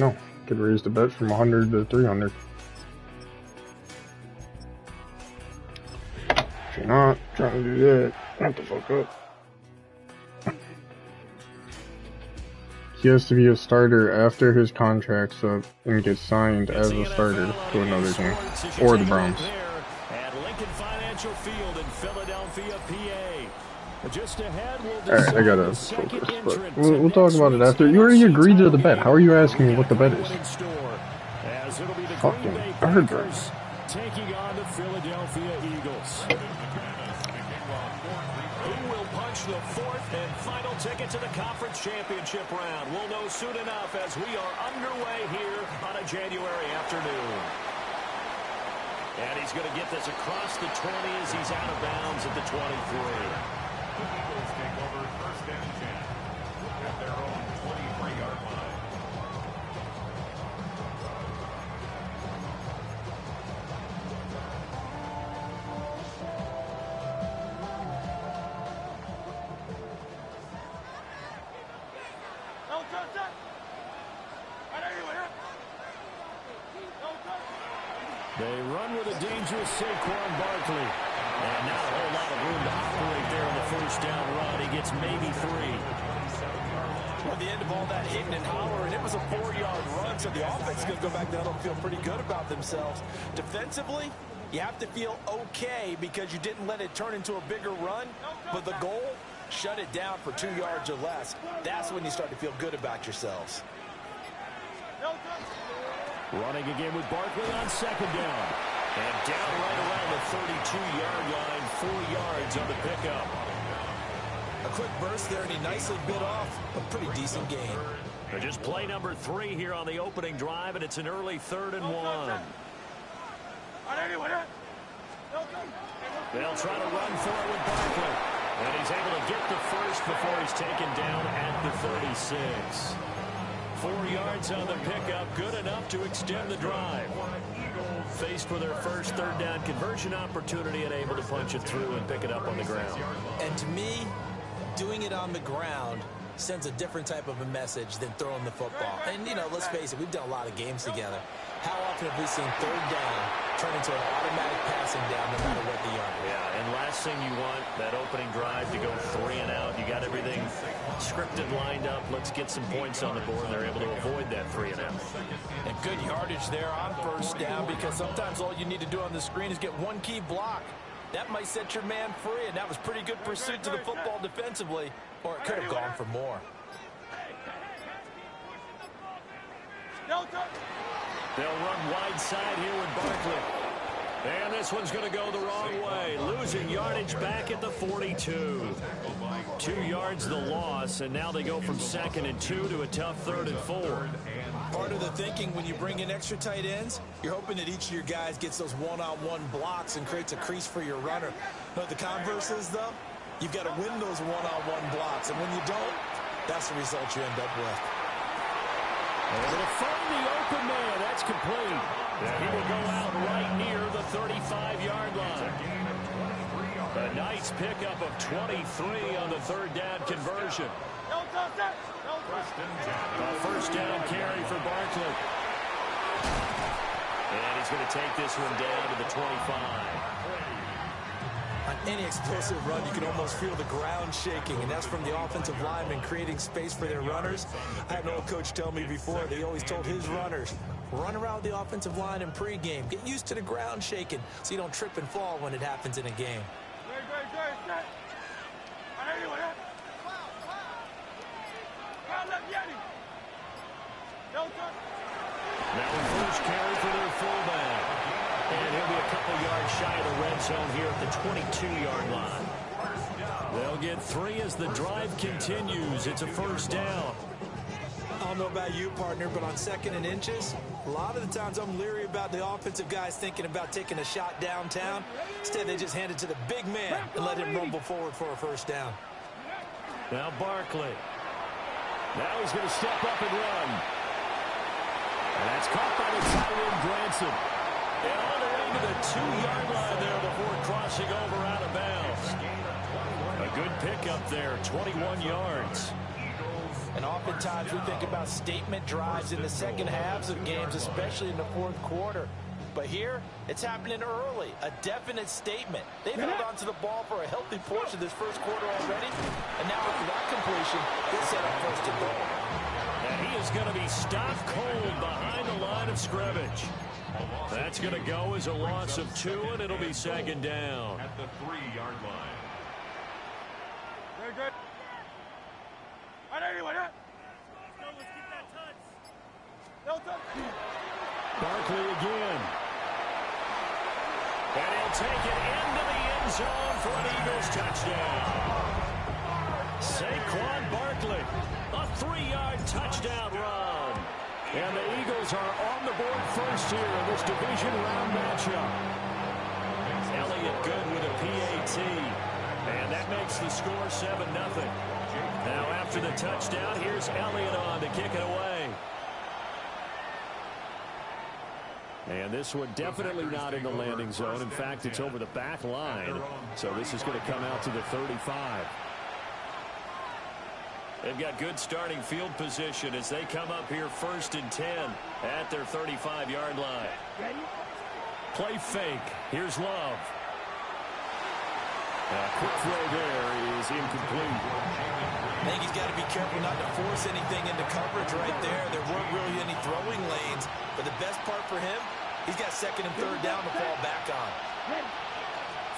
know. Could raise the bet from 100 to 300. If you're not trying to do that, what the fuck up? He has to be a starter after his contract's up and get signed as a starter to another team. Or the Browns. At Lincoln Financial Field in Philadelphia, PA. Just ahead, Alright, I gotta focus, but we'll talk about it after. You already agreed to the bet. How are you asking me what the bet is? Fucking burger. Taking on the Philadelphia Eagles. Who will punch the fourth and final ticket to the conference championship round? We'll know soon enough as we are underway here on a January afternoon. And he's going to get this across the 20 as he's out of bounds at the 23. The Eagles take over first and 10 at their own 23-yard line. They run with a dangerous Saquon Barkley. And not a whole lot of room to operate there on the first down run. He gets maybe 3. Well, the end of all that hitting and hollering, it was a 4-yard run, so the offense is going to go back down and feel pretty good about themselves. Defensively, you have to feel okay because you didn't let it turn into a bigger run, but the goal, shut it down for 2 yards or less. That's when you start to feel good about yourselves. Running again with Barkley on second down. And down right around the 32-yard line, 4 yards on the pickup. A quick burst there, and he nicely bit off a pretty decent gain. They're just play number 3 here on the opening drive, and it's an early 3rd and 1. They'll try to run for it with Barkley. And he's able to get the first before he's taken down at the 36. 4 yards on the pickup, good enough to extend the drive. Faced with their first 3rd down conversion opportunity and able to punch it through and pick it up on the ground. And to me, doing it on the ground sends a different type of a message than throwing the football. And, you know, let's face it, we've done a lot of games together. How often have we seen 3rd down turn into an automatic passing down no matter what the yard is? Yeah, and last thing you want, that opening drive to go 3 and out. You got everything scripted, lined up. Let's get some points on the board, and they're able to avoid that 3 and out. And good yardage there on first down because sometimes all you need to do on the screen is get one key block. That might set your man free, and that was pretty good pursuit to the football defensively, or it could have gone for more. They'll run wide side here with Barkley. And this one's going to go the wrong way. Losing yardage back at the 42. 2 yards the loss, and now they go from 2nd and 2 to a tough 3rd and 4. Part of the thinking when you bring in extra tight ends, you're hoping that each of your guys gets those one-on-one blocks and creates a crease for your runner. But the converse is, though, you've got to win those one-on-one blocks, and when you don't, that's the result you end up with. Able to find the open man. That's complete. He will go out right near the 35-yard line. A nice pickup of 23 on the 3rd down conversion. A first down carry for Barkley. And he's going to take this one down to the 25. On any explosive run, you can almost feel the ground shaking, and that's from the offensive linemen creating space for their runners. I had an old coach tell me before, they always told his runners, run around the offensive line in pregame. Get used to the ground shaking so you don't trip and fall when it happens in a game. Now first carry for their fullback. And he'll be a couple yards shy of the red zone here at the 22-yard line. They'll get 3 as the drive continues. It's a first down. I don't know about you, partner, but on 2nd and inches, a lot of the times I'm leery about the offensive guys thinking about taking a shot downtown. Instead, they just hand it to the big man and let him rumble forward for a first down. Now Barkley. Now he's going to step up and run. And that's caught by the tight end, Granson. And all the way to the 2-yard line there before crossing over out of bounds. A good pickup there, 21 yards. And oftentimes we think about statement drives in the second halves of games, especially in the fourth quarter. But here, it's happening early, a definite statement. They've held on to the ball for a healthy portion of this first quarter already, and now after that completion, they set up first and goal. And he is going to be stopped cold behind the line of scrimmage. That's going to go as a loss of 2, and it'll be second down. At the 3-yard line. Very good. All right, everyone. Let's get that touch. Barkley again. And he'll take it into the end zone for an Eagles touchdown. Saquon Barkley, a 3-yard touchdown run. And the Eagles are on the board first here in this division round matchup. Elliott good with a PAT. And that makes the score 7-0. Now after the touchdown, here's Elliott on to kick it away. And this one definitely not in the landing zone. In fact, it's over the back line. So this is going to come out to the 35. They've got good starting field position as they come up here 1st and 10 at their 35-yard line. Play fake. Here's Love. Quick throw there is incomplete. I think he's got to be careful not to force anything into coverage right there. There weren't really any throwing lanes. But the best part for him, he's got 2nd and 3rd down to fall back on.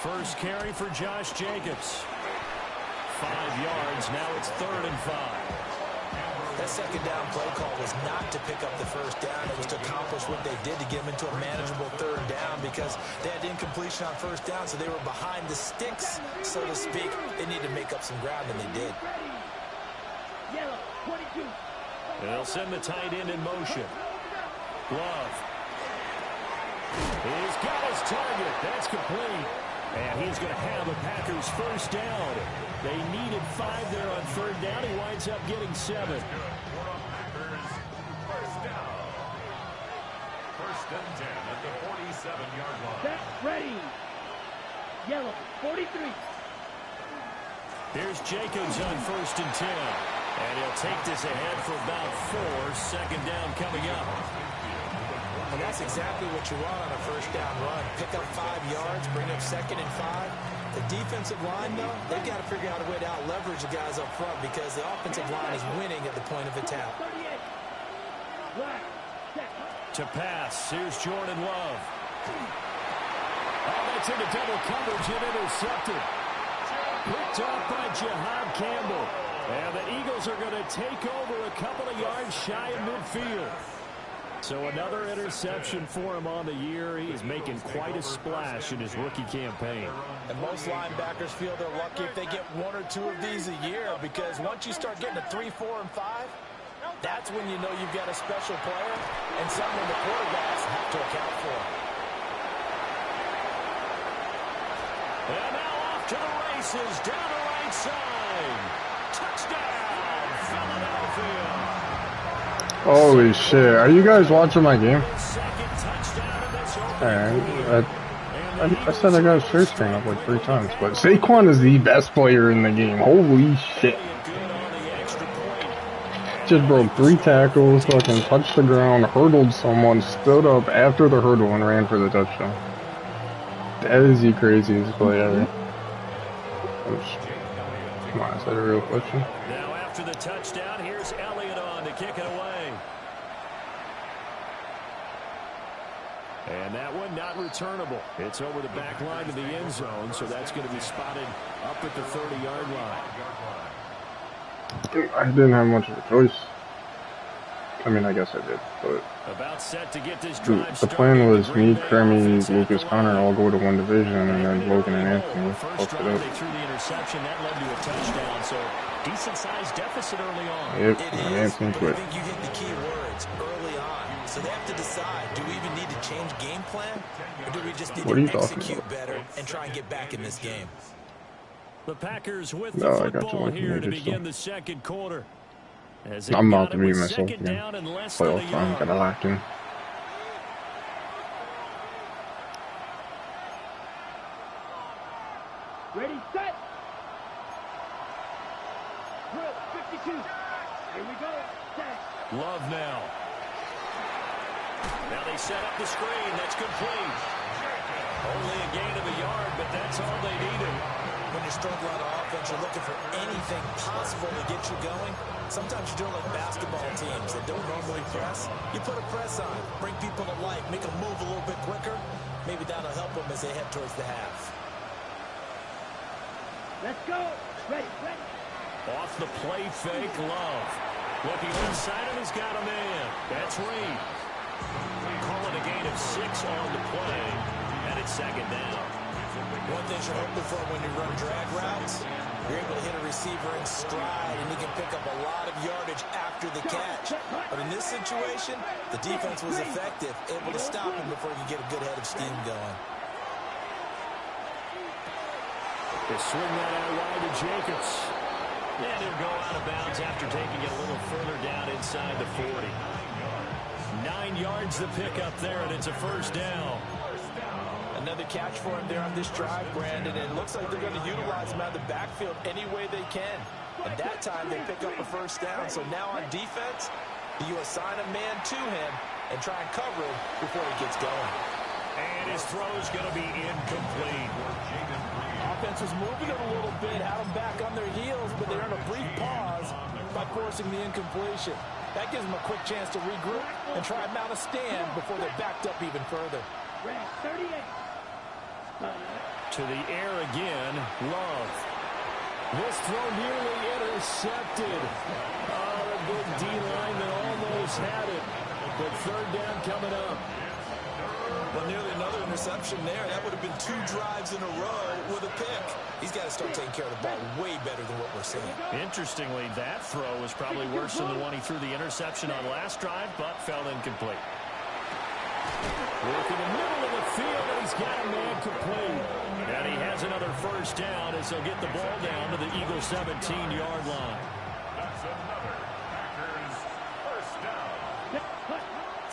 First carry for Josh Jacobs. 5 yards. Now it's 3rd and 5. That 2nd down play call was not to pick up the 1st down. It was to accomplish what they did to get them into a manageable 3rd down because they had incompletion on 1st down, so they were behind the sticks, so to speak. They needed to make up some ground, and they did. And they'll send the tight end in motion. Love. He's got his target. That's complete. And he's going to have the Packers 1st down. They needed 5 there on 3rd down. He winds up getting 7. Packers, 1st down. 1st and 10 at the 47-yard line. Set, ready. Yellow, 43. Here's Jacobs on 1st and 10. And he'll take this ahead for about 4. 2nd down coming up. And that's exactly what you want on a 1st down run. Pick up 5 yards, bring up 2nd and 5. The defensive line, though, they've got to figure out a way to out-leverage the guys up front because the offensive line is winning at the point of attack. To pass, here's Jordan Love. Oh, that's into double coverage and intercepted. Picked off by Jahad Campbell. And the Eagles are going to take over a couple of yards shy of midfield. So another interception for him on the year. He is making quite a splash in his rookie campaign. And most linebackers feel they're lucky if they get 1 or 2 of these a year because once you start getting to 3, 4, and 5, that's when you know you've got a special player and something the quarterbacks have to account for. And now off to the races, down the right side. Touchdown, Philadelphia. Holy shit. Are you guys watching my game? I said I got his shirt screen up like 3 times, but Saquon is the best player in the game. Holy shit. Just broke 3 tackles, fucking touched the ground, hurdled someone, stood up after the hurdle and ran for the touchdown. That is the craziest play ever. Come on, is that a real question? Now after the touchdown, here's Elliott on to kick it away. And that one not returnable. It's over the back line of the end zone, so that's going to be spotted up at the 30-yard line. I didn't have much of a choice. I mean, I guess I did, but about set to get this drive the plan was me, Cremy, Lucas, Connor all go to one division, and then Logan and Anthony post it up. They threw the interception. That led to a touchdown, so decent-sized deficit early on. Yep, It and is, Anthony but quit. I think you hit the key words early on. So they have to decide, do we even need to change game plan, or do we just need to execute better and try and get back in this game? The Packers with the football here to begin the 2nd quarter. I'm about to beat myself again. Playoff time, gotta lock in. Ready, set. Drill, 52. Here we Now they set up the screen. That's complete. Only a gain of a yard, but that's all they needed. When you're struggling on offense, you're looking for anything possible to get you going. Sometimes you're doing like basketball teams that don't normally press. You put a press on, bring people to life, make them move a little bit quicker. Maybe that'll help them as they head towards the half. Let's go. Ready. Off the play fake, Love. Looking inside him, he's got a man. That's Reed. Call it a gain of 6 on the play, and it's second down. One thing you're hoping for when you run drag routes, you're able to hit a receiver in stride, and he can pick up a lot of yardage after the catch. But in this situation, the defense was effective, able to stop him before he could get a good head of steam going. They swing that out wide to Jacobs. And he'll go out of bounds after taking it a little further down inside the 40. 9 yards the pickup there, and it's a first down. Another catch for him there on this drive, Brandon, and it looks like they're going to utilize him out of the backfield any way they can. And that time they pick up a first down. So now on defense, you assign a man to him and try and cover him before he gets going. And his throw's going to be incomplete. Offense was moving it a little bit, had them back on their heels, but they earned a brief pause by forcing the incompletion. That gives them a quick chance to regroup and try and mount a stand before they're backed up even further. Red 38. To the air again, Love. This throw nearly intercepted. Oh, a good D-line that almost had it. But third down coming up. Well, nearly another interception there. That would have been 2 drives in a row with a pick. He's got to start taking care of the ball way better than what we're seeing. Interestingly, that throw was probably worse than the one he threw the interception on last drive, but fell incomplete. Work in the middle of the field, and he's got a man complete. And he has another first down as he'll get the ball down to the Eagles' 17-yard line. That's another Packers first down.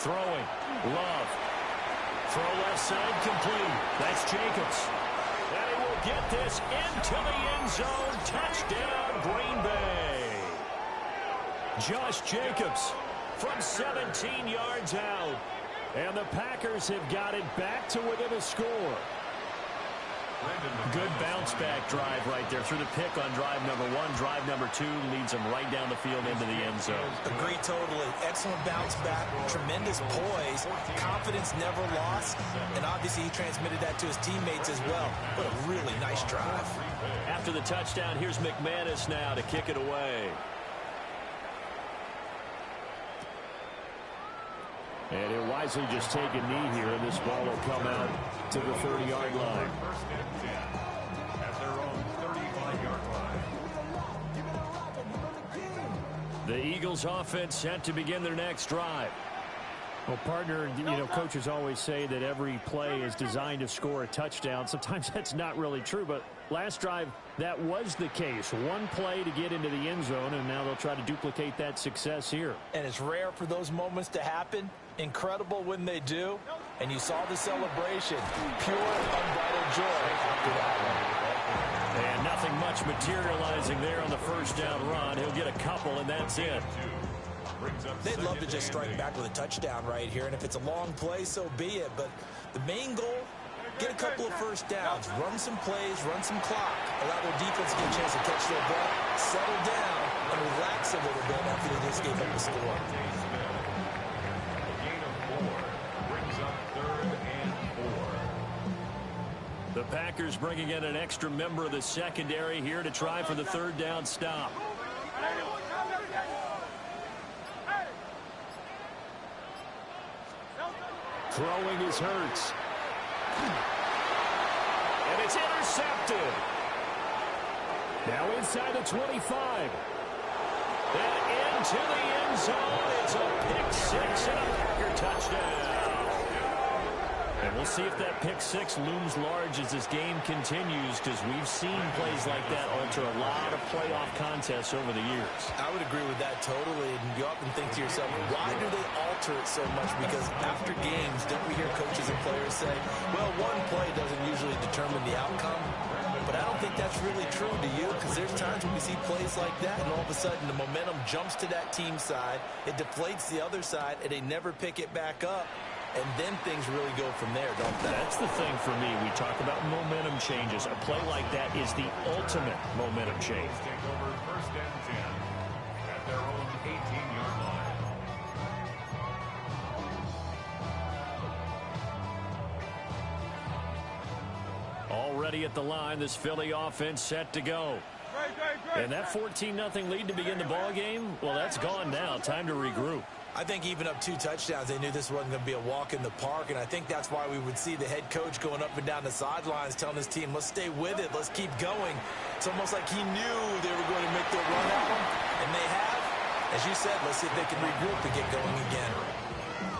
Throwing, Love. Throw left side complete. That's Jacobs. And he will get this into the end zone. Touchdown, Green Bay. Josh Jacobs from 17 yards out. And the Packers have got it back to within a score. Good bounce-back drive right there through the pick on drive number 1. Drive number 2 leads them right down the field into the end zone. Agree totally. Excellent bounce back. Tremendous poise. Confidence never lost. And obviously he transmitted that to his teammates as well. What a really nice drive. After the touchdown, here's McManus now to kick it away. And he'll wisely just take a knee here, and this ball will come out to the 30-yard line. First and 10 at their own 35-yard line. The Eagles offense set to begin their next drive. Well, partner, coaches always say that every play is designed to score a touchdown. Sometimes that's not really true, but last drive, that was the case. One play to get into the end zone, and now they'll try to duplicate that success here. And it's rare for those moments to happen. Incredible when they do. And you saw the celebration. Pure, unbridled joy after that one. And nothing much materializing there on the first down run. He'll get a couple, and that's it. They'd love to just strike back with a touchdown right here, and if it's a long play, so be it. But the main goal, get a couple of first downs, run some plays, run some clock, allow their defense to get a chance to catch their breath, settle down, and relax a little bit after they just gave up the score. A gain of 4 brings up 3rd and 4. The Packers bringing in an extra member of the secondary here to try for the third down stop. Throwing is Hurts. And it's intercepted. Now inside the 25. And into the end zone. It's a pick 6 and a Packer touchdown. And we'll see if that pick 6 looms large as this game continues, because we've seen plays like that alter a lot of playoff contests over the years. I would agree with that totally. And you often think to yourself, why do they alter it so much? Because after games, don't we hear coaches and players say, well, one play doesn't usually determine the outcome. But I don't think that's really true, do you? Because there's times when we see plays like that, and all of a sudden the momentum jumps to that team side, it deflates the other side, and they never pick it back up. and then things really go from there, don't they? That's the thing for me. We talk about momentum changes. A play like that is the ultimate momentum change. Take over first and 10 at their own 18-yard line. Already at the line, this Philly offense set to go. And that 14-0 lead to begin the ball game, well, that's gone now. Time to regroup. I think even up 2 touchdowns, they knew this wasn't going to be a walk in the park, and I think that's why we would see the head coach going up and down the sidelines telling his team, let's stay with it, let's keep going. It's almost like he knew they were going to make their run at him, and they have. As you said, let's see if they can regroup and get going again.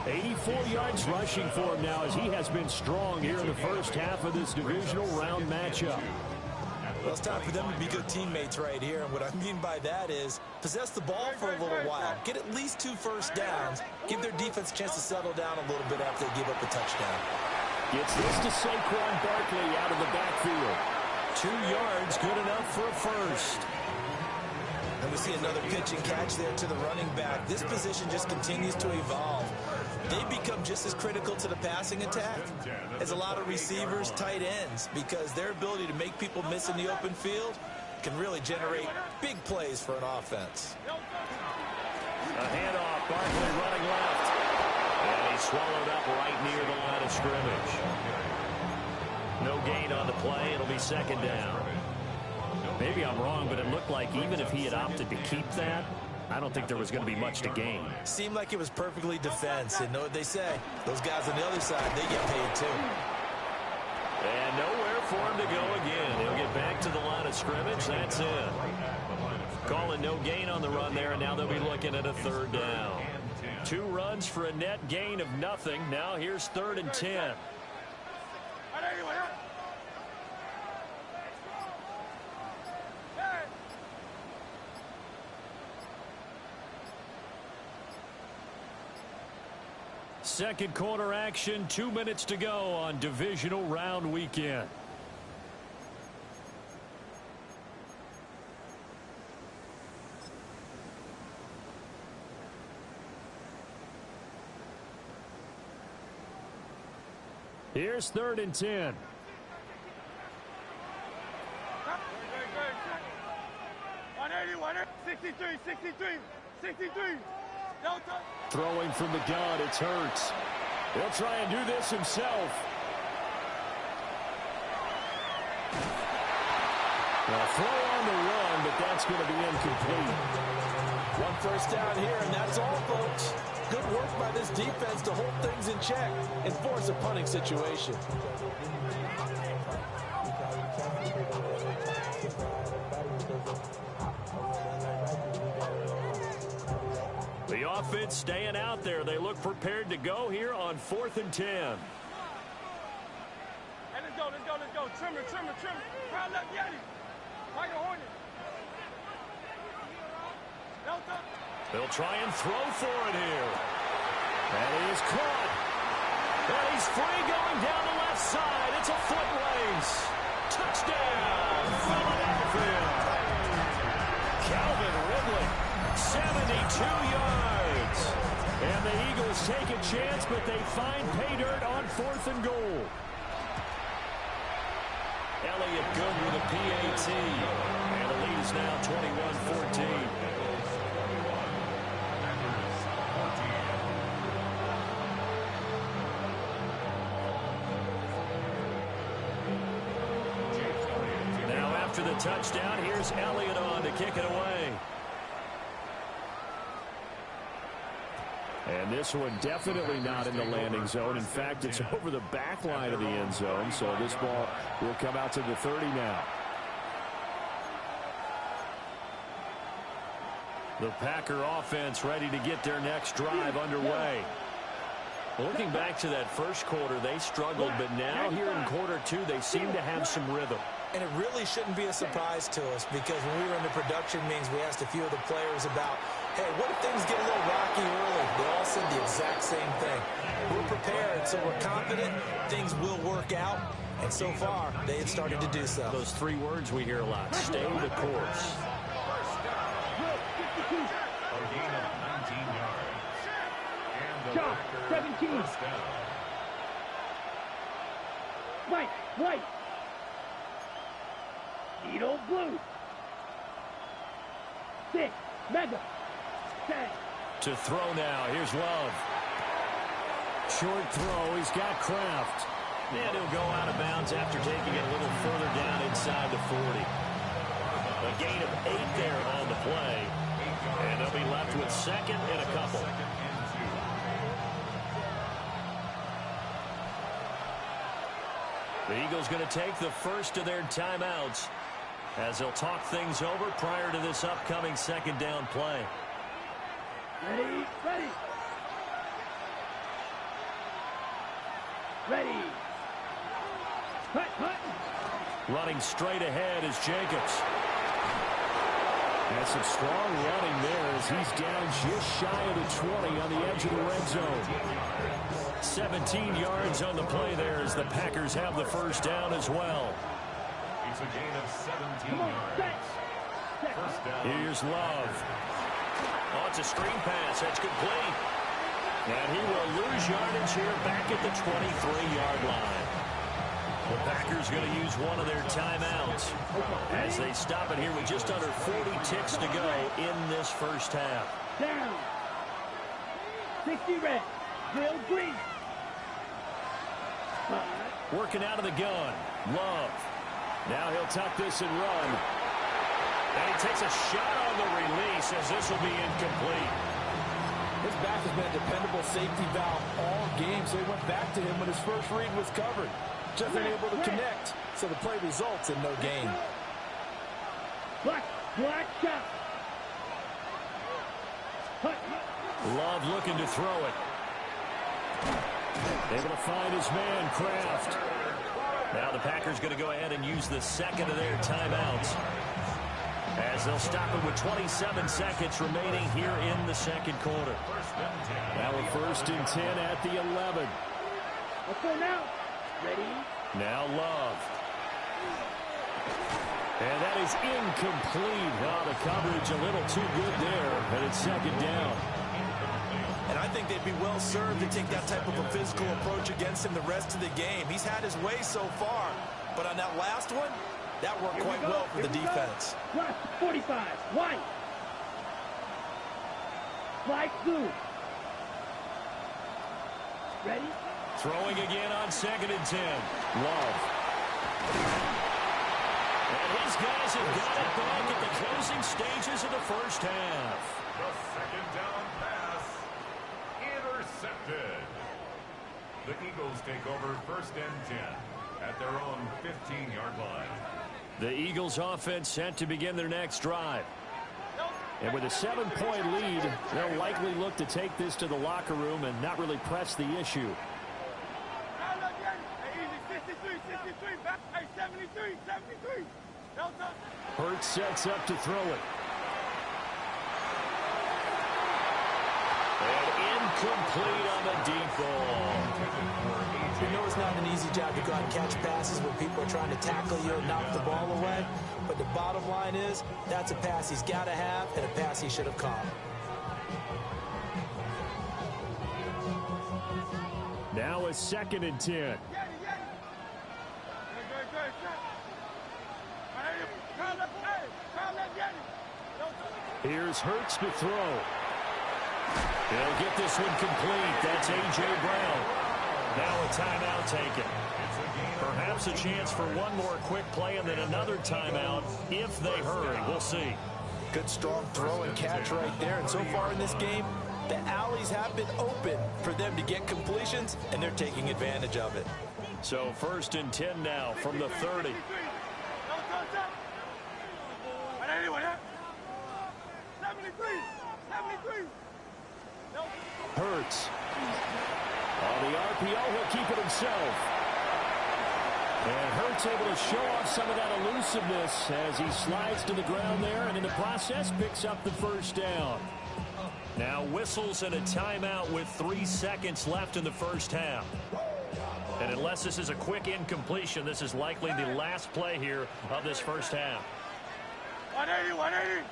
84 yards rushing for him now as he has been strong here in the first half of this divisional round matchup. Well, it's time for them to be good teammates right here, and what I mean by that is possess the ball for a little while, get at least 2 first downs, give their defense a chance to settle down a little bit after they give up a touchdown. Gets this to Saquon Barkley out of the backfield. 2 yards, good enough for a first. And we see another pitch and catch there to the running back. This position just continues to evolve. They become just as critical to the passing attack as a lot of receivers, tight ends, because their ability to make people miss in the open field can really generate big plays for an offense. A handoff, Barkley running left. And he's swallowed up right near the line of scrimmage. No gain on the play. It'll be second down. Maybe I'm wrong, but it looked like even if he had opted to keep that, I don't think there was going to be much to gain. Seemed like it was perfectly defense. And know what they say, those guys on the other side, they get paid too. And nowhere for him to go again. He'll get back to the line of scrimmage. That's it. Calling no gain on the run there, and now they'll be looking at a third down. 2 runs for a net gain of nothing. Now here's 3rd and 10. Second quarter action, 2 minutes to go on divisional round weekend. Here's 3rd and 10. Throwing from the gun, it's Hurts. He'll try and do this himself. A throw on the run, but that's going to be incomplete. 1 first down here, and that's all, folks. Good work by this defense to hold things in check and force a punting situation. The offense staying out there. They look prepared to go here on 4th and 10. Hey, let's go. Trimmer. Crowd left, Yeti. Tiger Hornet. Delta. They'll try and throw for it here. And he is caught. And he's free going down the left side. It's a foot race. Touchdown, Philadelphia. Calvin Ridley, 72 yards. And the Eagles take a chance, but they find pay dirt on 4th and goal. Elliott good with a PAT. And the lead is now 21-14. Now after the touchdown, here's Elliott on to kick it away. And this one definitely not in the landing zone. In fact, it's over the back line of the end zone. So this ball will come out to the 30 now. The Packer offense ready to get their next drive underway. Looking back to that first quarter, they struggled, but now here in quarter 2, they seem to have some rhythm. And it really shouldn't be a surprise to us, because when we were in the production meetings, we asked a few of the players about, hey, what if things get a little rocky early? They all said the exact same thing. We're prepared, so we're confident things will work out. And so far, they have started to do so. Those 3 words we hear a lot: stay the course. A gain of 19 yards. And the Packers 17. First down. White. Edo blue. 6. Mega. 10. To throw now. Here's Love. Short throw. He's got Kraft. And he'll go out of bounds after taking it a little further down inside the 40. A gain of 8 there on the play. And they'll be left with second and a couple. The Eagles going to take the first of their timeouts as they'll talk things over prior to this upcoming second down play. Ready. Hut. Running straight ahead is Jacobs. That's some strong running there as he's down just shy of the 20 on the edge of the red zone. 17 yards on the play there as the Packers have the first down as well. It's a gain of 17 yards. First down. Here's Love. Oh, it's a screen pass. That's complete. And he will lose yardage here back at the 23-yard line. The Packers going to use one of their timeouts as they stop it here with just under 40 ticks to go in this first half. Down. 60 red. Real green. Working out of the gun. Love. Now he'll tuck this and run. And he takes a shot on the release as this will be incomplete. His back has been a dependable safety valve all game, so he went back to him when his first read was covered. Just unable to connect, so the play results in no gain. Black shot. Love looking to throw it. Able to find his man, Kraft. Now the Packers going to go ahead and use the second of their timeouts as they'll stop it with 27 seconds remaining here in the second quarter. Now a 1st and 10 at the 11. Let's go now. Ready? Now Love. And that is incomplete. Oh, the coverage a little too good there, and it's second down. And I think they'd be well served to take that type of a physical approach against him the rest of the game. He's had his way so far, but on that last one, that worked quite well for the defense. 45. White. Flag blue. Ready? Throwing again on 2nd and 10. Love. And his guys have got it back at the closing stages of the first half. The second down pass intercepted. The Eagles take over 1st and 10 at their own 15-yard line. The Eagles offense set to begin their next drive. And with a 7-point lead, they'll likely look to take this to the locker room and not really press the issue. Hey, 73. Hurts sets up to throw it. And incomplete on the deep ball. You know it's not an easy job to go out and catch passes when people are trying to tackle you and knock the ball away. But the bottom line is, that's a pass he's got to have and a pass he should have caught. Now a 2nd and 10. Here's Hurts to throw. He'll get this one complete. That's A.J. Brown. Now a timeout taken. Perhaps a chance for one more quick play and then another timeout if they hurry. We'll see. Good strong throw and catch right there. And so far in this game, the alleys have been open for them to get completions, and they're taking advantage of it. So 1st and 10 now from the 30. Hurts. On the RPO, he'll keep it himself. And Hurts able to show off some of that elusiveness as he slides to the ground there, and in the process picks up the first down. Now whistles and a timeout with 3 seconds left in the first half. And unless this is a quick incompletion, this is likely the last play here of this first half. 180.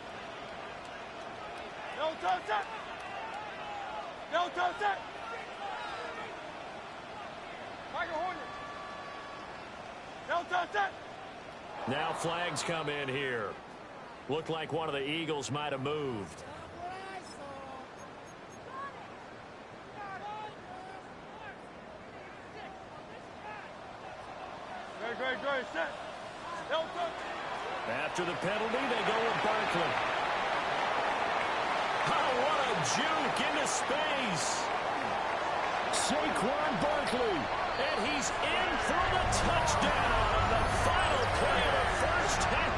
No touch. Now flags come in here. Looked like one of the Eagles might have moved. Great, set. After the penalty, they go with Barkley. Oh, what a juke into space. Saquon Barkley. And he's in for the touchdown on the final play of the first half.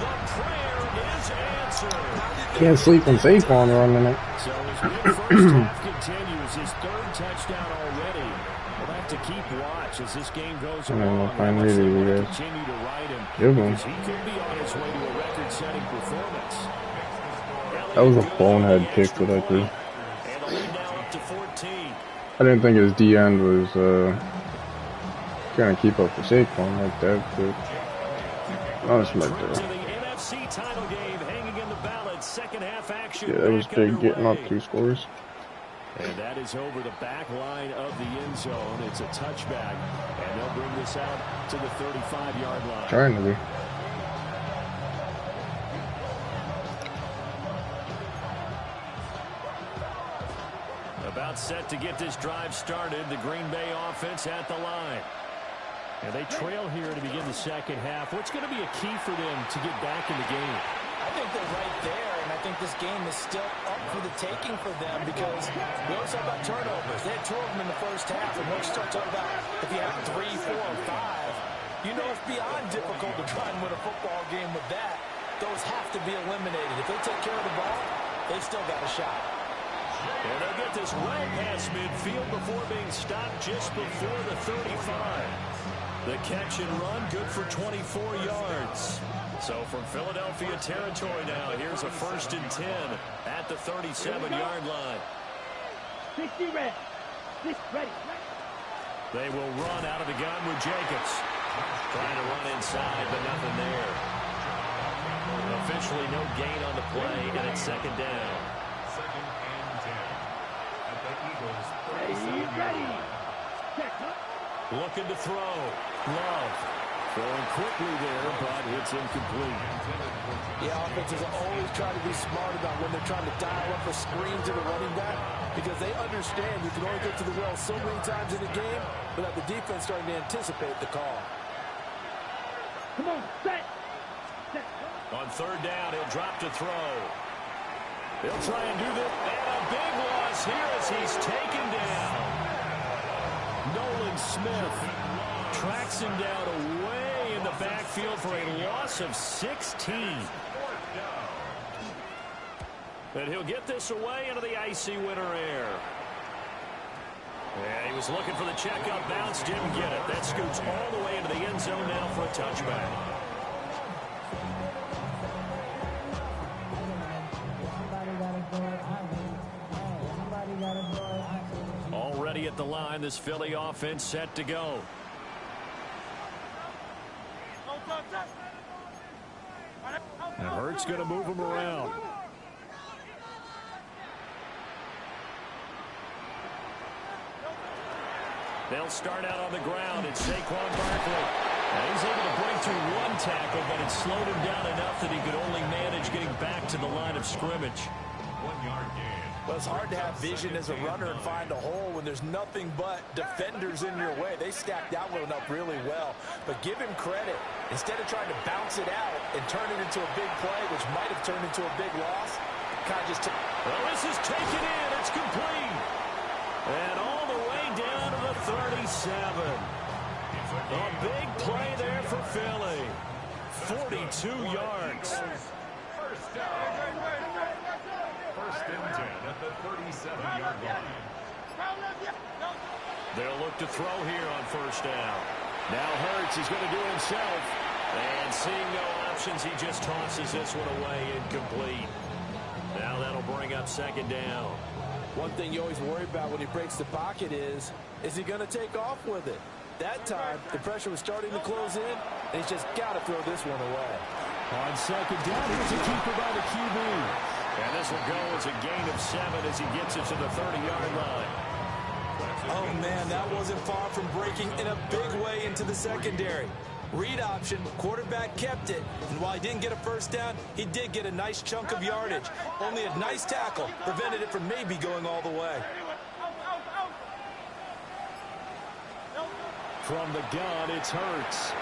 The prayer is answered. Can't sleep when Saquon running it. So his good first half continues. His third touchdown already. We'll have to keep watch as this game goes along. Find me to continue to ride him. Give him. He could be on his way to a record-setting performance. That was a bonehead kick that I threw. And the lead now up to 14. I didn't think his D end was gonna keep up with Saquon like that, but that was smart To there. the NFC title game hanging in the balance. Second half action. Yeah, that was big, getting up 2 scores. And that is over the back line of the end zone. It's a touchback. And they'll bring this out to the 35-yard line. Trying to be. About set to get this drive started. The Green Bay offense at the line. And they trail here to begin the second half. What's going to be a key for them to get back in the game? I think they're right there, and I think this game is still up for the taking for them because we always talk about turnovers. They had 2 of them in the first half, and once you start talking about if you have 3, 4, or 5, you know it's beyond difficult to try and win a football game with that. Those have to be eliminated. If they take care of the ball, they've still got a shot. And they'll get this well past midfield before being stopped just before the 35. The catch and run, good for 24 yards. So from Philadelphia territory now, here's a 1st and 10 at the 37-yard line. 60 red. 6 ready. They will run out of the gun with Jacobs. Trying to run inside, but nothing there. Officially no gain on the play, and it's 2nd down. 2nd and 10 at the Eagles' 37-yard line. Looking to throw. Love. Throwing quickly there, but it's incomplete. Yeah, offenses always try to be smart about when they're trying to dial up a screen to the running back because they understand you can only get to the well so many times in the game without the defense starting to anticipate the call. Come on, set. On 3rd down, he'll drop to throw. He'll try and do this. And a big loss here as he's taken down. Nolan Smith tracks him down away in the backfield for a loss of 16. And he'll get this away into the icy winter air. And he was looking for the checkup bounce, didn't get it. That scoots all the way into the end zone now for a touchback. Already at the line, this Philly offense set to go. Now Hurts going to move him around. They'll start out on the ground. It's Saquon Barkley. Now he's able to break through 1 tackle, but it slowed him down enough that he could only manage getting back to the line of scrimmage. 1-yard gain. Well, it's hard to have vision as a runner and find a hole when there's nothing but defenders in your way. They stacked that one up really well. But give him credit. Instead of trying to bounce it out and turn it into a big play, which might have turned into a big loss, kind of just took. Well, this is taken in. It's complete. And all the way down to the 37. A big play there for Philly. 42 yards. First down. 1st and 10 at the 37-yard line. They'll look to throw here on 1st down. Now Hurts is going to do it himself. And seeing no options, he just tosses this one away incomplete. Now that'll bring up 2nd down. One thing you always worry about when he breaks the pocket is he going to take off with it? That time, the pressure was starting to close in, and he's just got to throw this one away. On 2nd down, here's a keeper by the QB. And this will go as a gain of 7 as he gets it to the 30-yard line. Oh, man, that wasn't far from breaking in a big way into the secondary. Read option, quarterback kept it. And while he didn't get a first down, he did get a nice chunk of yardage. Only a nice tackle prevented it from maybe going all the way. From the gun, it's Hurts.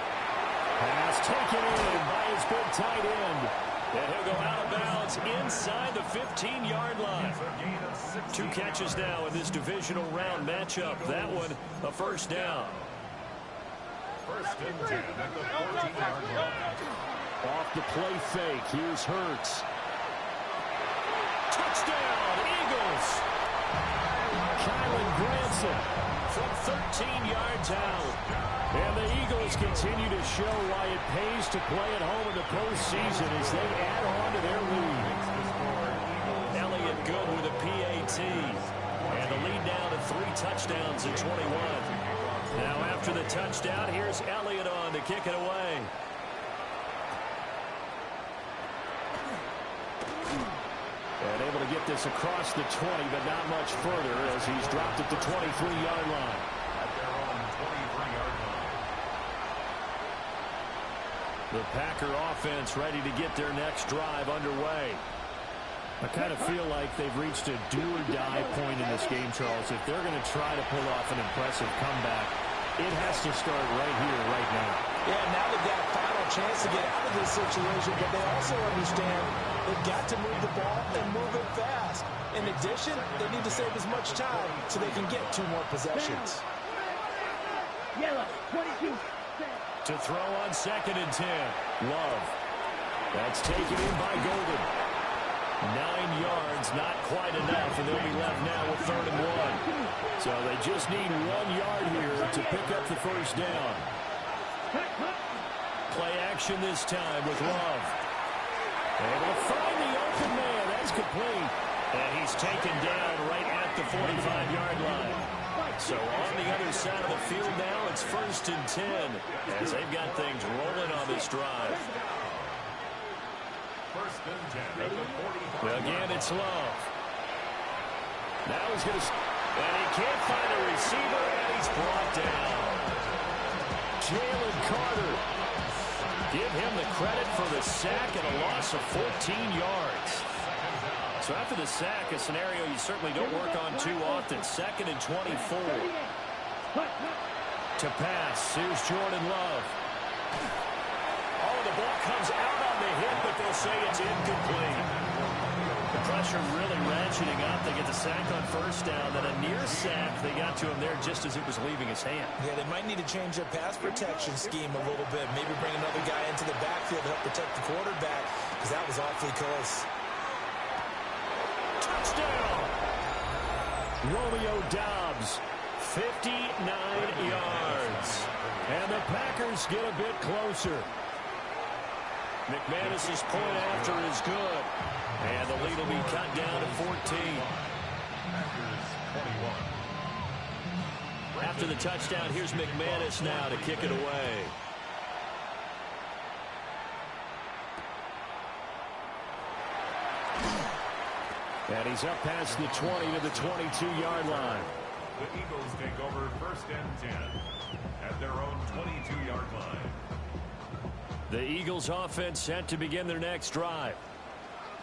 Pass taken in by his big tight end. And he'll go out of bounds inside the 15-yard line. 2 catches now in this divisional round matchup. That one, a first down. First and 10 at the 14-yard line. Off the play fake, here's Hurts. Touchdown, Eagles! Kylan Granson from 13 yards out. And the Eagles continue to show why it pays to play at home in the postseason as they add on to their lead. Elliott good with a PAT. And the lead down to 3 touchdowns in 21. Now after the touchdown, here's Elliott on to kick it away. And able to get this across the 20, but not much further as he's dropped at the 23-yard line. At their own 23-yard line. The Packer offense ready to get their next drive underway. I kind of feel like they've reached a do-or-die point in this game, Charles. If they're going to try to pull off an impressive comeback, it has to start right here, right now. Yeah, now they've got a final chance to get out of this situation, but they also understand they've got to move the ball and move it fast. In addition, they need to save as much time so they can get 2 more possessions. Yellow, 22. To throw on 2nd and 10. Love. That's taken in by Golden. 9 yards, not quite enough, and they'll be left now with 3rd and 1. So they just need 1 yard here to pick up the first down. Play action this time with Love. Able to find the open man. That's complete. And he's taken down right at the 45-yard line. So on the other side of the field now, it's 1st and 10 as they've got things rolling on this drive. First and 10 at the 45. Again, it's Love. Now he's going to... And he can't find a receiver, and he's brought down. Jalen Carter. Give him the credit for the sack and a loss of 14 yards. So after the sack, a scenario you certainly don't work on too often. 2nd and 24. To pass, here's Jordan Love. Oh, the ball comes out on the hit, but they'll say it's incomplete. The pressure really ratcheting up. They get the sack on 1st down. Then a near sack. They got to him there just as it was leaving his hand. Yeah, they might need to change their pass protection scheme a little bit. Maybe bring another guy into the backfield to help protect the quarterback because that was awfully close. Touchdown! Romeo Doubs, 59 yards. And the Packers get a bit closer. McManus's point after is good. And the lead will be cut down to 14. After the touchdown, here's McManus now to kick it away. And he's up past the 20 to the 22-yard line. The Eagles take over 1st and 10 at their own 22-yard line. The Eagles offense set to begin their next drive.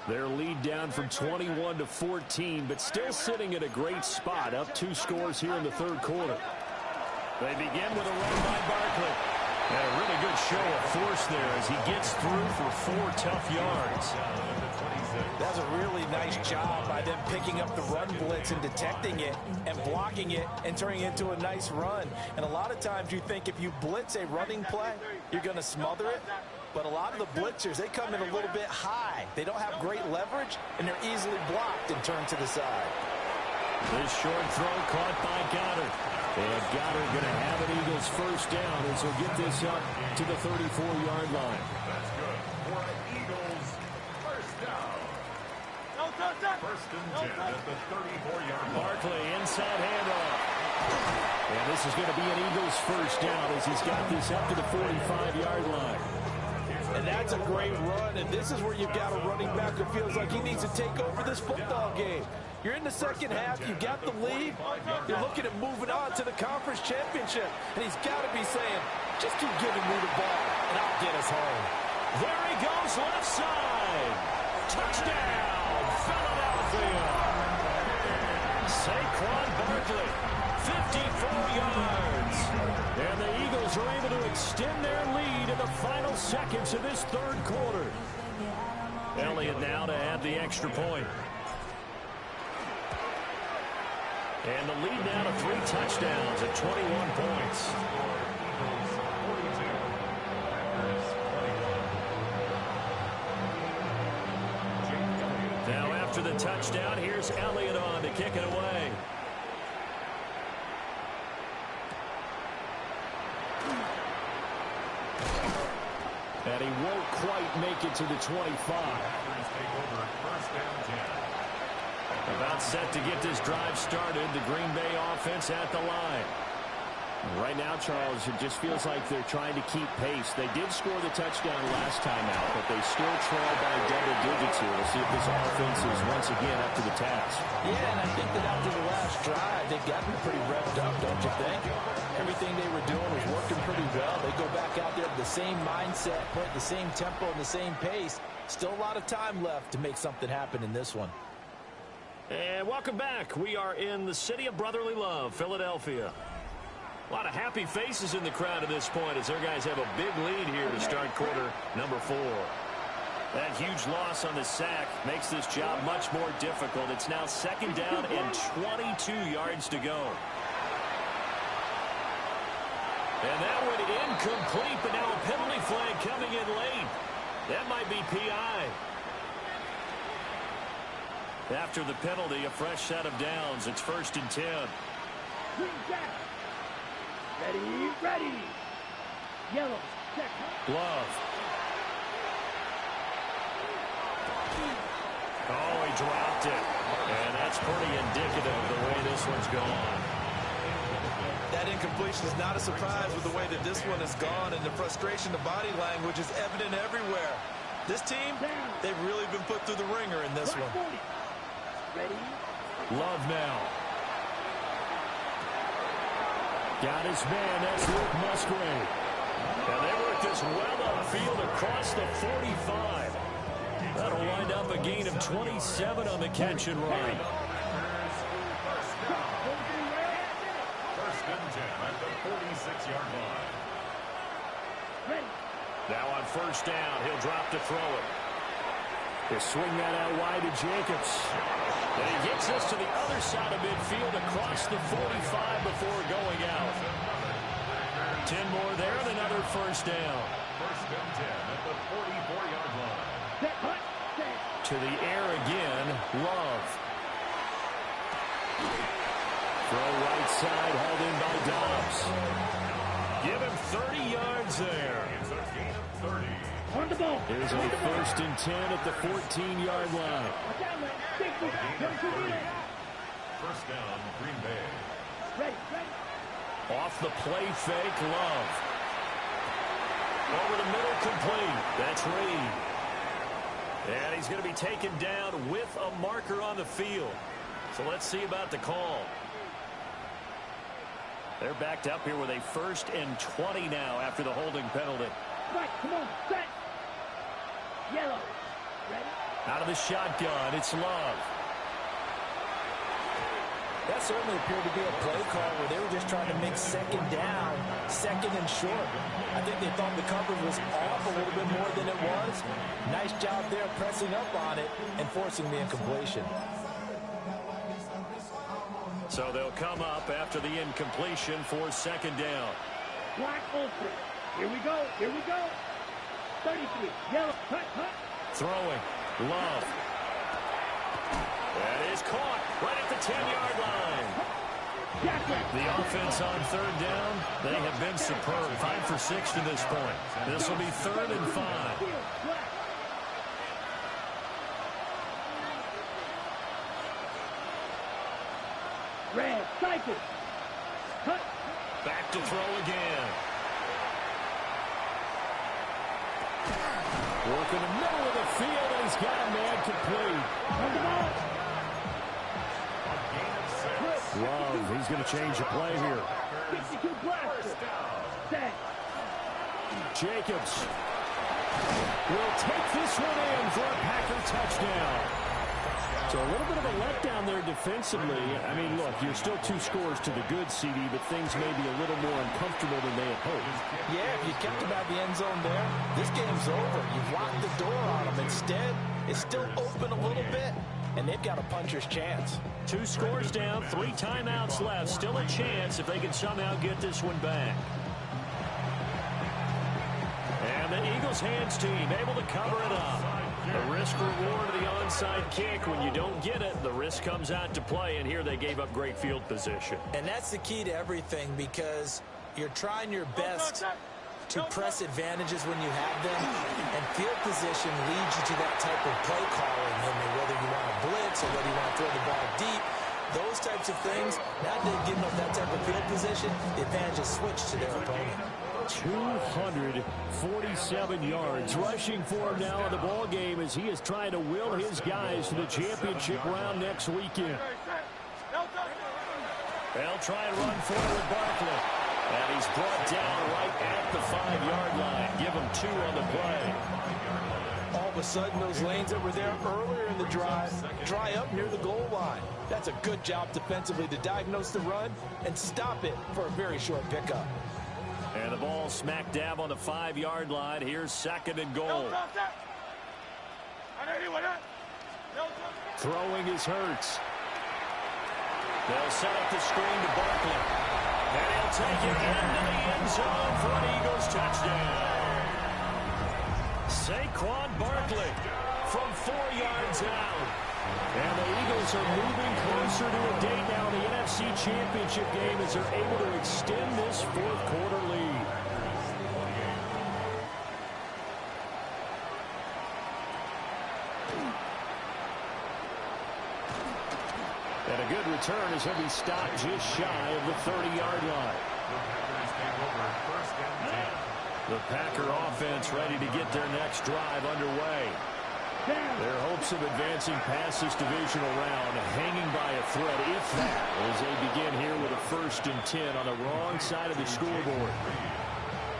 Their lead down from 21 to 14, but still sitting at a great spot, up 2 scores here in the 3rd quarter. They begin with a run by Barkley. And a really good show of force there as he gets through for 4 tough yards. That's a really nice job by them picking up the run blitz and detecting it and blocking it and turning it into a nice run. And a lot of times you think if you blitz a running play, you're going to smother it. But a lot of the blitzers, they come in a little bit high. They don't have great leverage, and they're easily blocked and turned to the side. This short throw caught by Goddard. And Goddard going to have an Eagles first down as he'll get this up to the 34-yard line. That's good for an Eagles first down. First and 10 at the 34-yard line. Barkley inside handoff. And this is going to be an Eagles first down as he's got this up to the 45-yard line. And that's a great run, and this is where you've got a running back who feels like he needs to take over this football game. You're in the second half, you've got the lead, you're looking at moving on to the conference championship, and he's got to be saying, Just keep giving me the ball, and I'll get us home. There he goes, left side. Touchdown, Philadelphia. Saquon Barkley, 54 yards. And the Eagles are able to extend their lead in the final seconds of this third quarter. Elliott now to add the extra point. And the lead now to 3 touchdowns at 21 points. Now after the touchdown, here's Elliott on to kick it away. And he won't quite make it to the 25. About set to get this drive started. The Green Bay offense at the line. Right now, Charles, it just feels like they're trying to keep pace. They did score the touchdown last time out, but they still trail by double digits here. We'll see if this offense is once again up to the task. Yeah, and I think that after the last drive, they've gotten pretty revved up, don't you think? Everything they were doing was working pretty well. They go back out there with the same mindset, put the same tempo and the same pace. Still a lot of time left to make something happen in this one. And welcome back. We are in the city of brotherly love, Philadelphia. A lot of happy faces in the crowd at this point as their guys have a big lead here to start quarter number 4. That huge loss on the sack makes this job much more difficult. It's now second down and 22 yards to go. And that went incomplete, but now a penalty flag coming in late. That might be PI. After the penalty, a fresh set of downs. It's 1st and 10. Ready. Yellow. Check. Glove. Oh, he dropped it. And that's pretty indicative of the way this one's gone. That incompletion is not a surprise with the way that this one has gone, and the frustration, the body language is evident everywhere. This team, they've really been put through the ringer in this one. Ready. Love now. Got his man, that's Luke Musgrave. And they work this well upfield across the 45. That'll wind up a gain of 27 on the catch and run. 1st and 10 at the 46-yard line. Now on 1st down, he'll drop to throw it. They swing that out wide to Jacobs. And he gets us to the other side of midfield across the 45 before going out. 10 more there and another 1st down. 1st and 10 at the 44-yard line. To the air again, Love. Throw right side, hauled in by Dobbs. Give him 30 yards there. It's a gain of 30. Here's a 1st and 10 at the 14-yard line. First down, Green Bay. Off the play fake, Love. Over the middle, complete. That's Reed. And he's going to be taken down with a marker on the field. So let's see about the call. They're backed up here with a 1st and 20 now after the holding penalty. Right, come on, set. Yellow. Ready? Out of the shotgun, it's Love. That certainly appeared to be a play call where they were just trying to make 2nd down, 2nd and short. I think they thought the coverage was off a little bit more than it was. Nice job there pressing up on it and forcing the incompletion. So they'll come up after the incompletion for 2nd down. Black open. Here we go. 33. Yellow. Cut. Throwing. Love. That is caught right at the 10-yard line. The offense on 3rd down, they have been superb. 5 for 6 to this point. This will be 3rd and 5. Red. Cycle. Cut. Back to throw again. Work in the middle of the field, and he's got a man complete. Love, he's going to change the play here. 62 blaster. Set. Jacobs will take this one in for a Packer touchdown. So a little bit of a letdown there defensively. I mean, look, you're still 2 scores to the good, CD, but things may be a little more uncomfortable than they had hoped. Yeah, if you kept them out of the end zone there, this game's over. You've locked the door on them. Instead, it's still open a little bit, and they've got a puncher's chance. 2 scores down, 3 timeouts left. Still a chance if they can somehow get this one back. And the Eagles hands team able to cover it up. The risk reward of the onside kick. When you don't get it, the risk comes out to play, and here they gave up great field position. And that's the key to everything, because you're trying your best to press advantages when you have them, and field position leads you to that type of play calling. I mean, whether you want to blitz or whether you want to throw the ball deep, those types of things, now they're giving up that type of field position, the advantage is switched to their opponent. 247 yards rushing for him now in the ball game as he is trying to will his guys to the championship round next weekend. They'll try and run forward Barkley. And he's brought down right at the 5-yard line. Give him 2 on the play. All of a sudden, those lanes that were there earlier in the drive dry up near the goal line. That's a good job defensively to diagnose the run and stop it for a very short pickup. And the ball smack dab on the 5-yard line. Here's 2nd and goal. Throwing is Hurts. They'll set up the screen to Barkley. And he'll take it into the end zone for an Eagles touchdown. Saquon Barkley from 4 yards out. And the Eagles are moving closer to a date now in the NFC Championship game as they're able to extend this 4th quarter lead. And a good return as he'll be stopped just shy of the 30-yard line. The Packer offense ready to get their next drive underway. Their hopes of advancing past this divisional round hanging by a thread, if that, as they begin here with a 1st and 10 on the wrong side of the scoreboard.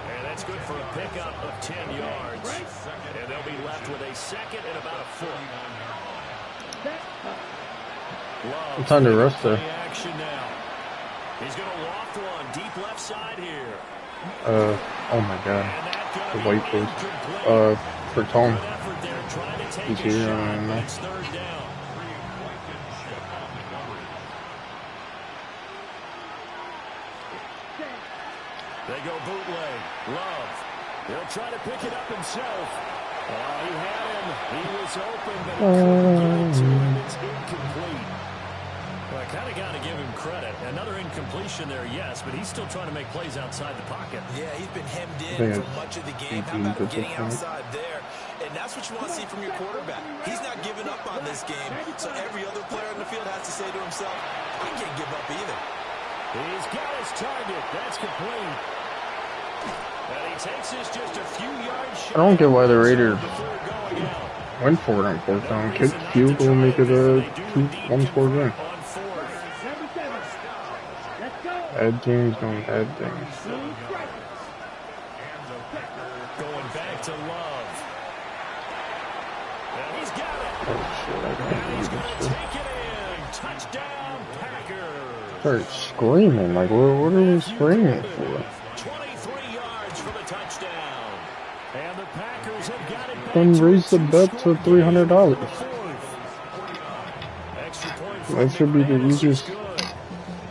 And that's good for a pickup of 10 yards. And they'll be left with a 2nd and about a foot. Love It's on the rest there. action now. He's going to loft one deep left side here. Oh my god. The white boys. For Tom. He's here, I don't know. It's 3rd down. They go bootleg. Love. He'll try to pick it up himself. He had him. He was open, but he couldn't get it to him. It's incomplete. Well, I kind of got to give him credit. Another incompletion there, yes, but he's still trying to make plays outside the pocket. Yeah, he's been hemmed in for much of the game. How about getting outside there? And that's what you want to see from your quarterback. He's not giving up on this game, so every other player in the field has to say to himself, I can't give up either. He's got his target. That's complete. And he takes this just a few yards short. I don't get why the Raiders went for it on 4th down. Kick field goal, make it a 1-score game. Bad teams doing bad things. Going back to Love. And he's got it. Oh shit, I And he's can't going do to this. take it in. Touchdown, Packers. Start screaming, like, what are we screaming for? 23 yards for the touchdown. And the Packers have got it back Then to raise the a bet to two-score game in the $300. fourth. Extra point for That should be the McManus is easiest. good.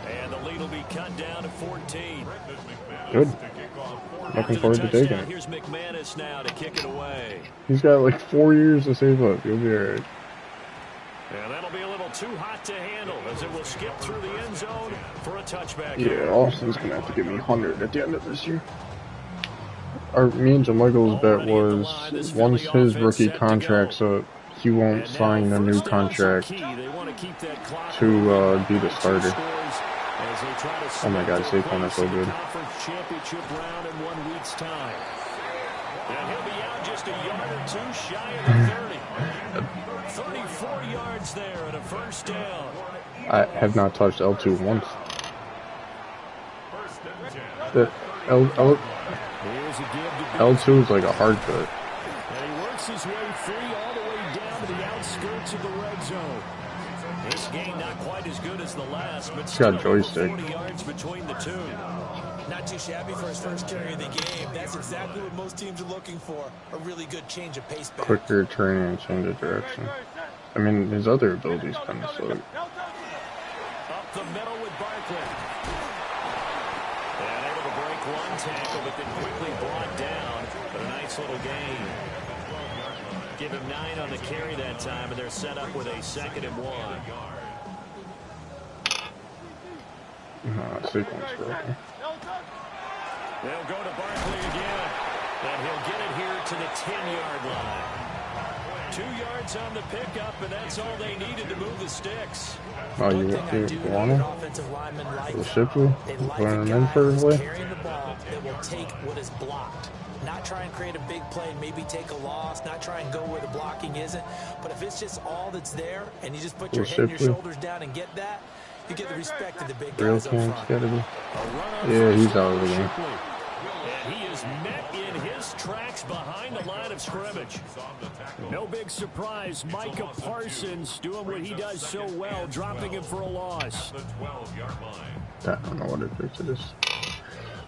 And the lead will be cut down to 14. Good. After Looking the forward to taking touchdown, it. here's McManus now to kick it away. He's got like 4 years to save up. You'll be alright. And that'll be a little too hot to handle as it will skip through the end zone for a touchback. Yeah, Austin's gonna have to give me 100 at the end of this year. Me and Jamichael's bet was once his rookie contract's up, he won't sign a new contract to be the starter. Oh my god, Saquon is so good. Championship round in 1 week's time. And he'll be out just a yard or two shy of the 30. 34 yards there and a 1st down. I have not touched L2 once. The Here's a give to L2 is like a hard cut. And he works his way free all the way down to the outskirts of the red zone. This game not quite as good as the last, but still Got joystick. 40 yards between the two. Not too shabby for his first carry of the game. That's exactly what most teams are looking for. A really good change of pace back. Quicker turn and change of direction. I mean, his other abilities kind of slow. Up the middle with Barkley. And able to break one tackle, but then quickly brought down. But a nice little gain. Give him 9 on the carry that time, and they're set up with a 2nd and 1. Sequence broken. They'll go to Barkley again, and he'll get it here to the 10-yard line. 2 yards on the pickup, and that's all they needed to move the sticks. Oh, you want him? The Shipley? Putting him in for a way? Carrying the ball that will take what is blocked. Not try and create a big play and maybe take a loss, not try and go where the blocking isn't. But if it's just all that's there and you just put your head and your shoulders down and get that, you get the respect of the big guys up front. Gotta be. Yeah, he's out of the game. And he is met in his tracks behind the line of scrimmage. No big surprise. Micah Parsons doing what he does so well, dropping him for a loss. I don't know what it is.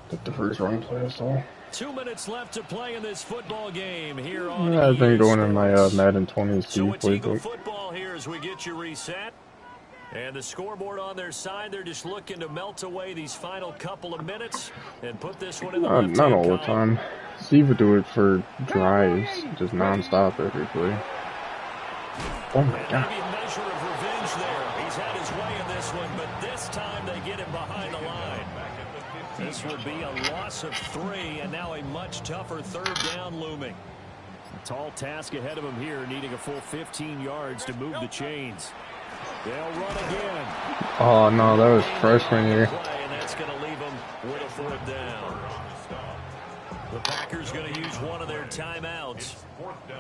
That's the first run play, that's all. 2 minutes left to play in this football game here on Yeah, I've been going in my Madden 20 So it's Eagle playbook. football here as we get you reset. And the scoreboard on their side, they're just looking to melt away these final couple of minutes and put this one in the left-hand Not all the column. time. Steve would do it for drives, just non-stop every play. Oh my god. Maybe a measure of revenge there. He's had his way in this one, but this time they get him behind the line. This would be a loss of 3, and now a much tougher 3rd down looming. A tall task ahead of him here, needing a full 15 yards to move the chains. They'll run again. Oh no, that was freshman year. And that's going to leave them with a 4th down. The Packers going to use one of their timeouts.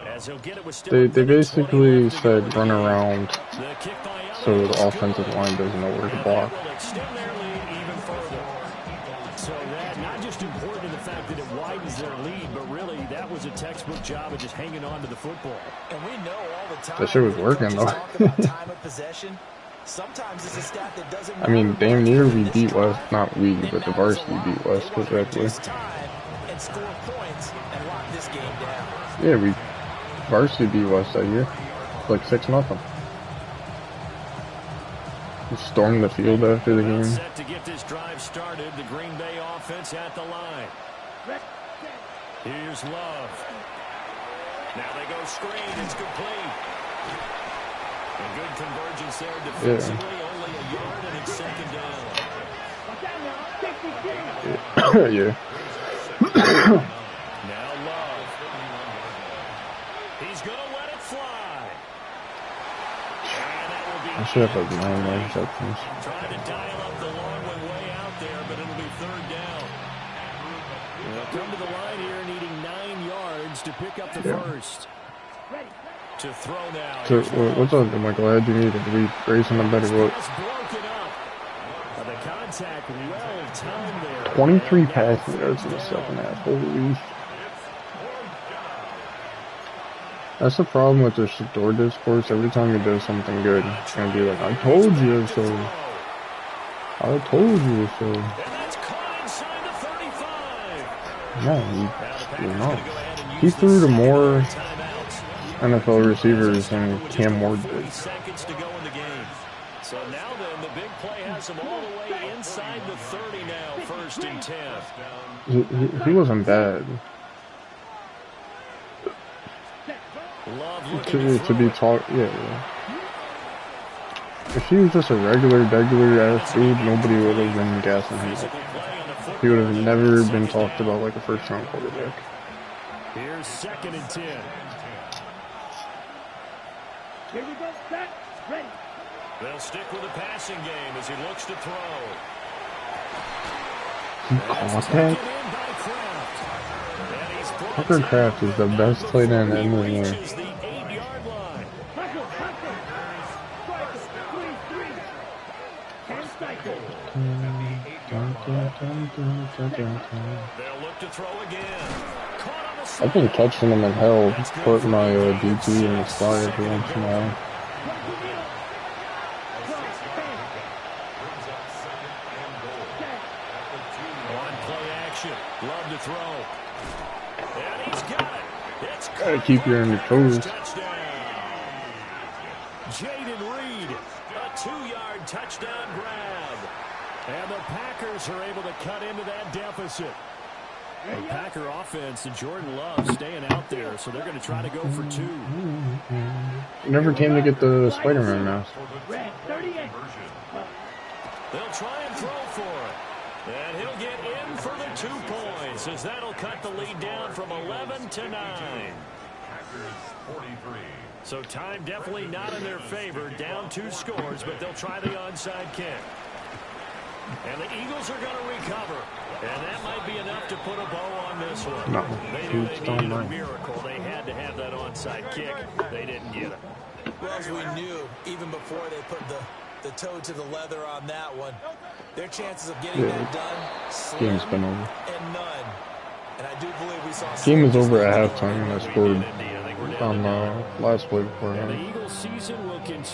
As he'll get it with They basically said run around the kick by so the offensive line doesn't know where to block. will extend their lead even further. So that not just important in the fact that it widens their lead, but really that was a textbook job of just hanging on to the football. And we know all the time That shit was working though. time of possession. Sometimes it's a stat that doesn't I mean, matter. damn near we beat West, not we, but the varsity beat West correctly. Time and score points and lock this game down. Yeah, we varsity beat West that year, like 6-0. We stormed the field after the game. Set to get this drive started. The Green Bay offense at the line. Here's Love. Now they go screen. It's complete. A good convergence there defensively. Only a yard and it's 2nd down. Yeah. Now Love. He's going to let it fly. And that will be I should have like 9 receptions. trying to dial up the long one way out there, but it'll be 3rd down. They'll come to the line here needing 9 yards to pick up the first. To throw now. So, what's up, Michael? How'd you need it? We racing a better look. It's broken up. The contact well timed there. 23 passing yards in the 2nd half. Holy. That's the problem with the Shador discourse. Every time he does something good, it's gonna be like, I told you so. I told you so. And that's caught inside the 35. No, you know. He threw to more NFL receivers than Cam Ward did. Seconds to go in the game. So now then, the big play has him all the way inside the 30 now, 1st and 10. He wasn't bad. Love looking To be taught, yeah. If he was just a regular ass dude, nobody would have been gassing him up. He would have never been talked about like a first-round quarterback. Here's 2nd and 10. Here we go. Set. Ready. They'll stick with the passing game as he looks to throw. He caught that? Tucker Kraft is the best tight end in the league. The 8-yard line. Tackle. Striker. 3-3. 10 cycle. They'll look to throw again. Caught on the I've been side. catching them in hell, putting my DP in the sky every once in a while. On play action. Love to throw. And he's got it. It's Gotta keep you on your toes. touchdown. Jaden Reed, a 2-yard touchdown grab. And the Packers are able to cut into that deficit. The Packer offense and Jordan Love staying out there, so they're going to try to go for 2. Never came to get the Spider-Man mask. Red 38. They'll try and throw for it. And he'll get in for the 2 points, as that'll cut the lead down from 11 to 9. So time definitely not in their favor. Down 2 scores, but they'll try the onside kick. And the Eagles are going to recover. And that might be enough to put a bow on this one. No, They knew they needed a miracle. They had to have that onside kick. They didn't get it. Well, as we knew, even before they put the toe to the leather on that one, their chances of getting that done, slim Game's been over. and none. And I do believe we saw Game was over at some- halftime, and I scored on last play before And that. the Eagles season will continue.